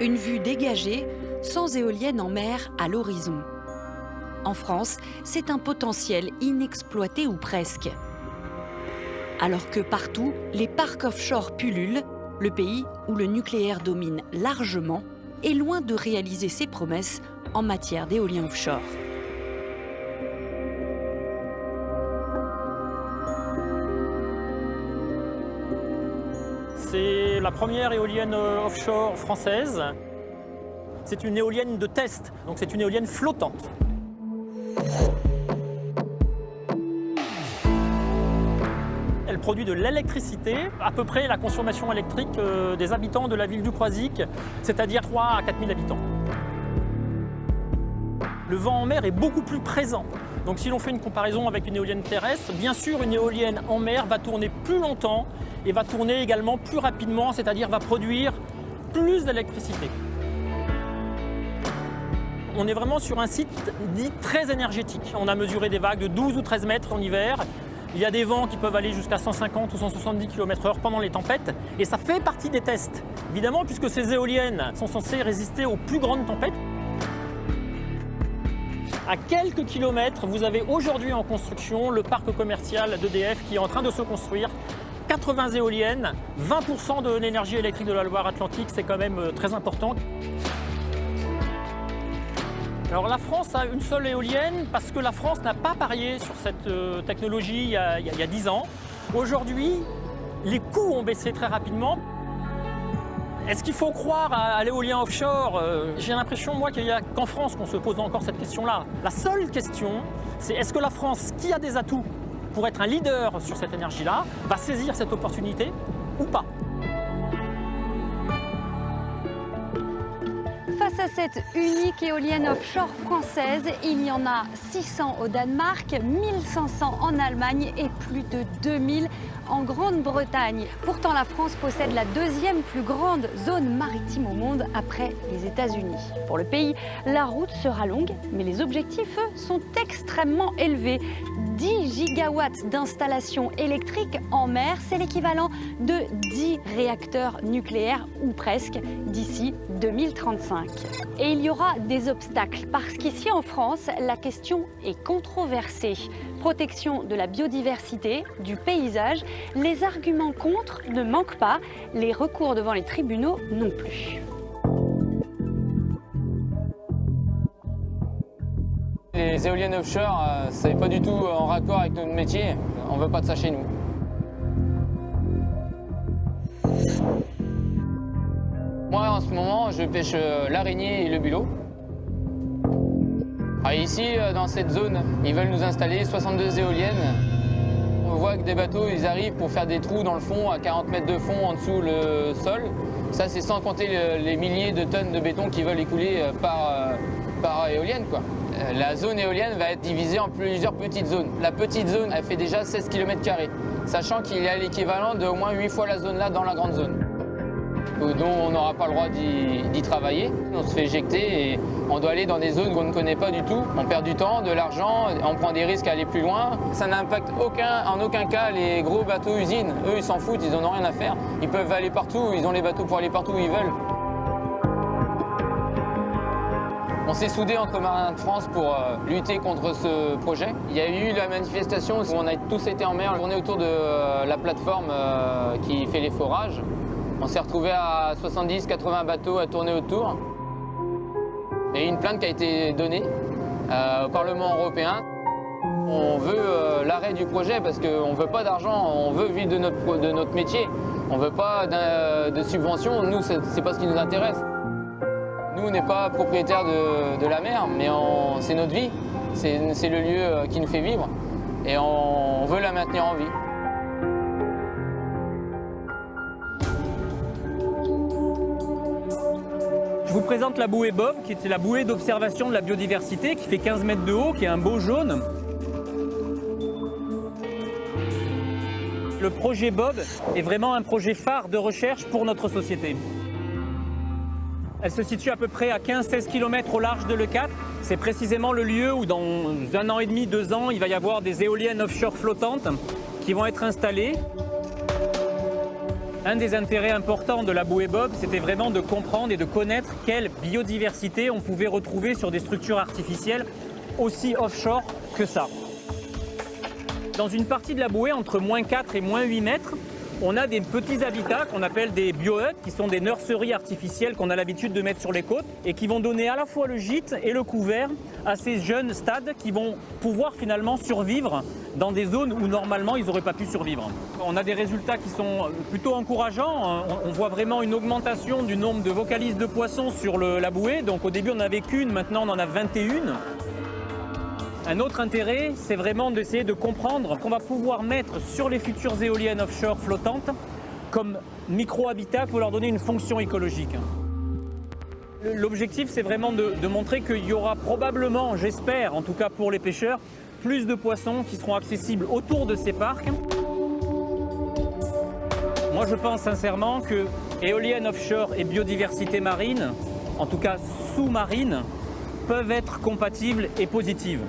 Une vue dégagée, sans éoliennes en mer à l'horizon. En France, c'est un potentiel inexploité ou presque. Alors que partout, les parcs offshore pullulent, le pays où le nucléaire domine largement est loin de réaliser ses promesses en matière d'éolien offshore. C'est la première éolienne offshore française. C'est une éolienne de test, donc c'est une éolienne flottante. Elle produit de l'électricité, à peu près la consommation électrique des habitants de la ville du Croisic, c'est-à-dire 3 à 4 000 habitants. Le vent en mer est beaucoup plus présent. Donc si l'on fait une comparaison avec une éolienne terrestre, bien sûr une éolienne en mer va tourner plus longtemps et va tourner également plus rapidement, c'est-à-dire va produire plus d'électricité. On est vraiment sur un site dit très énergétique. On a mesuré des vagues de 12 ou 13 mètres en hiver. Il y a des vents qui peuvent aller jusqu'à 150 ou 170 km/h pendant les tempêtes. Et ça fait partie des tests, évidemment, puisque ces éoliennes sont censées résister aux plus grandes tempêtes. À quelques kilomètres, vous avez aujourd'hui en construction le parc commercial d'EDF qui est en train de se construire. 80 éoliennes, 20% de l'énergie électrique de la Loire-Atlantique, c'est quand même très important. Alors la France a une seule éolienne parce que la France n'a pas parié sur cette technologie il y a 10 ans. Aujourd'hui, les coûts ont baissé très rapidement. Est-ce qu'il faut croire à l'éolien offshore? J'ai l'impression, moi, qu'il n'y a qu'en France qu'on se pose encore cette question-là. La seule question, c'est est-ce que la France, qui a des atouts pour être un leader sur cette énergie-là, va saisir cette opportunité ou pas? Face à cette unique éolienne offshore française, il y en a 600 au Danemark, 1500 en Allemagne et plus de 2000 en Grande-Bretagne. Pourtant, la France possède la deuxième plus grande zone maritime au monde après les États-Unis. Pour le pays, la route sera longue, mais les objectifs, eux, sont extrêmement élevés. 10 gigawatts d'installations électriques en mer, c'est l'équivalent de 10 réacteurs nucléaires, ou presque, d'ici 2035. Et il y aura des obstacles, parce qu'ici en France, la question est controversée. Protection de la biodiversité, du paysage, les arguments contre ne manquent pas, les recours devant les tribunaux non plus. Les éoliennes offshore, c'est pas du tout en raccord avec notre métier. On veut pas de ça chez nous. Moi, en ce moment, je pêche l'araignée et le bulot. Ici, dans cette zone, ils veulent nous installer 62 éoliennes. On voit que des bateaux, ils arrivent pour faire des trous dans le fond, à 40 mètres de fond en dessous le sol. Ça, c'est sans compter les milliers de tonnes de béton qui veulent écouler par éolienne, quoi. La zone éolienne va être divisée en plusieurs petites zones. La petite zone, elle fait déjà 16 km², sachant qu'il y a l'équivalent de au moins 8 fois la zone là dans la grande zone, dont on n'aura pas le droit d'y travailler. On se fait éjecter et on doit aller dans des zones qu'on ne connaît pas du tout. On perd du temps, de l'argent, on prend des risques à aller plus loin. Ça n'impacte en aucun cas les gros bateaux usines. Eux, ils s'en foutent, ils n'en ont rien à faire. Ils peuvent aller partout, ils ont les bateaux pour aller partout où ils veulent. On s'est soudés entre marins de France pour lutter contre ce projet. Il y a eu la manifestation où on a tous été en mer. On est autour de la plateforme qui fait les forages. On s'est retrouvé à 70-80 bateaux à tourner autour. Il y a eu une plainte qui a été donnée au Parlement européen. On veut l'arrêt du projet parce qu'on ne veut pas d'argent, on veut vivre de notre métier. On ne veut pas de subventions, nous, ce n'est pas ce qui nous intéresse. Nous, on n'est pas propriétaires de la mer, mais c'est notre vie, c'est le lieu qui nous fait vivre et on veut la maintenir en vie. Je vous présente la bouée Bob, qui est la bouée d'observation de la biodiversité, qui fait 15 mètres de haut, qui est un beau jaune. Le projet Bob est vraiment un projet phare de recherche pour notre société. Elle se situe à peu près à 15-16 km au large de Leucate. C'est précisément le lieu où dans 1 an et demi, 2 ans, il va y avoir des éoliennes offshore flottantes qui vont être installées. Un des intérêts importants de la bouée Bob, c'était vraiment de comprendre et de connaître quelle biodiversité on pouvait retrouver sur des structures artificielles aussi offshore que ça. Dans une partie de la bouée, entre -4 et -8 mètres, on a des petits habitats qu'on appelle des bio-huts, qui sont des nurseries artificielles qu'on a l'habitude de mettre sur les côtes et qui vont donner à la fois le gîte et le couvert à ces jeunes stades qui vont pouvoir finalement survivre dans des zones où normalement ils n'auraient pas pu survivre. On a des résultats qui sont plutôt encourageants. On voit vraiment une augmentation du nombre de vocalises de poissons sur la bouée. Donc au début on n'avait qu'une, maintenant on en a 21. Un autre intérêt, c'est vraiment d'essayer de comprendre qu'on va pouvoir mettre sur les futures éoliennes offshore flottantes comme micro-habitats pour leur donner une fonction écologique. L'objectif, c'est vraiment de montrer qu'il y aura probablement, j'espère, en tout cas pour les pêcheurs, plus de poissons qui seront accessibles autour de ces parcs. Moi, je pense sincèrement que éoliennes offshore et biodiversité marine, en tout cas sous-marine, peuvent être compatibles et positives.